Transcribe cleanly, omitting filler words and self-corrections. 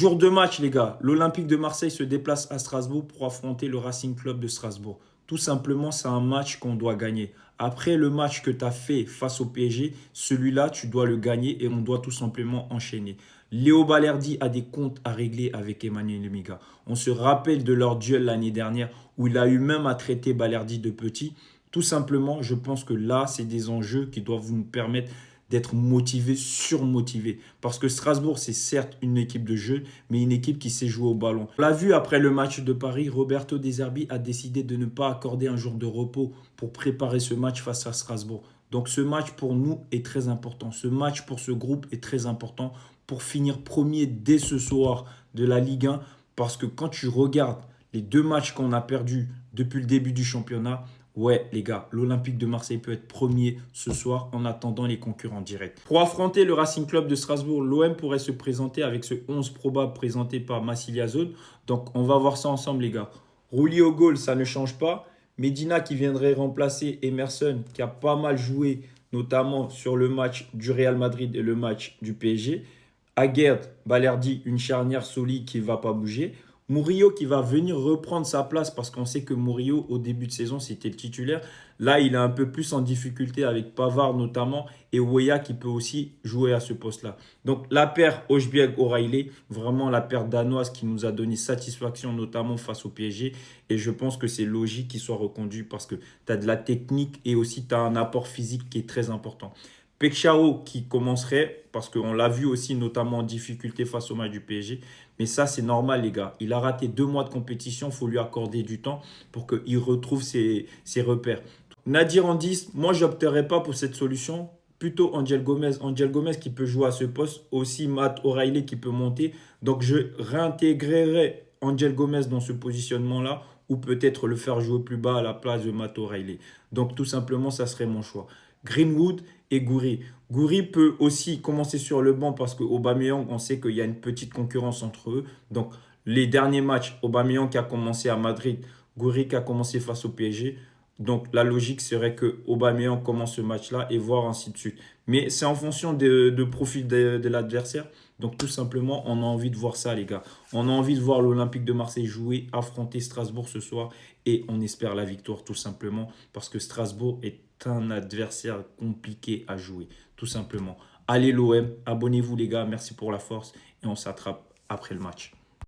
Jour de match, les gars. L'Olympique de Marseille se déplace à Strasbourg pour affronter le Racing Club de Strasbourg. Tout simplement, c'est un match qu'on doit gagner. Après le match que tu as fait face au PSG, celui-là, tu dois le gagner et on doit tout simplement enchaîner. Léo Balerdi a des comptes à régler avec Emmanuel Lemega. On se rappelle de leur duel l'année dernière où il a eu même à traiter Balerdi de petit. Tout simplement, je pense que là, c'est des enjeux qui doivent nous permettre d'être motivé, surmotivé. Parce que Strasbourg, c'est certes une équipe de jeu, mais une équipe qui sait jouer au ballon. On l'a vu après le match de Paris, Roberto De Zerbi a décidé de ne pas accorder un jour de repos pour préparer ce match face à Strasbourg. Donc ce match pour nous est très important. Ce match pour ce groupe est très important pour finir premier dès ce soir de la Ligue 1. Parce que quand tu regardes les deux matchs qu'on a perdus depuis le début du championnat, ouais, les gars, l'Olympique de Marseille peut être premier ce soir en attendant les concurrents directs. Pour affronter le Racing Club de Strasbourg, l'OM pourrait se présenter avec ce 11 probable présenté par Massilia Zone. Donc, on va voir ça ensemble, les gars. Rulli au goal, ça ne change pas. Medina qui viendrait remplacer Emerson, qui a pas mal joué, notamment sur le match du Real Madrid et le match du PSG. Aguerd, Balerdi, une charnière solide qui ne va pas bouger. Murillo qui va venir reprendre sa place parce qu'on sait que Murillo, au début de saison, c'était le titulaire. Là, il est un peu plus en difficulté avec Pavard notamment et Weah qui peut aussi jouer à ce poste-là. Donc, la paire Hojbjerg-O'Reilly, vraiment la paire danoise qui nous a donné satisfaction notamment face au PSG. Et je pense que c'est logique qu'il soit reconduit parce que tu as de la technique et aussi tu as un apport physique qui est très important. Pekchao qui commencerait, parce qu'on l'a vu aussi notamment en difficulté face au match du PSG. Mais ça, c'est normal, les gars. Il a raté 2 mois de compétition. Il faut lui accorder du temps pour qu'il retrouve ses repères. Nadir en 10, moi, je n'opterais pas pour cette solution. Plutôt Angel Gomez. Angel Gomez qui peut jouer à ce poste. Aussi Matt O'Reilly qui peut monter. Donc, je réintégrerai Angel Gomez dans ce positionnement-là ou peut-être le faire jouer plus bas à la place de Matt O'Reilly. Donc, tout simplement, ça serait mon choix. Greenwood et Gouiri. Gouiri peut aussi commencer sur le banc parce qu'Aubameyang, on sait qu'il y a une petite concurrence entre eux. Donc, les derniers matchs, Aubameyang qui a commencé à Madrid, Gouiri qui a commencé face au PSG. Donc, la logique serait que Aubameyang commence ce match-là et voir ainsi de suite. Mais c'est en fonction de profil de l'adversaire. Donc, tout simplement, on a envie de voir ça, les gars. On a envie de voir l'Olympique de Marseille jouer, affronter Strasbourg ce soir. Et on espère la victoire, tout simplement, parce que Strasbourg est un adversaire compliqué à jouer, tout simplement. Allez l'OM, abonnez-vous les gars, merci pour la force et on s'attrape après le match.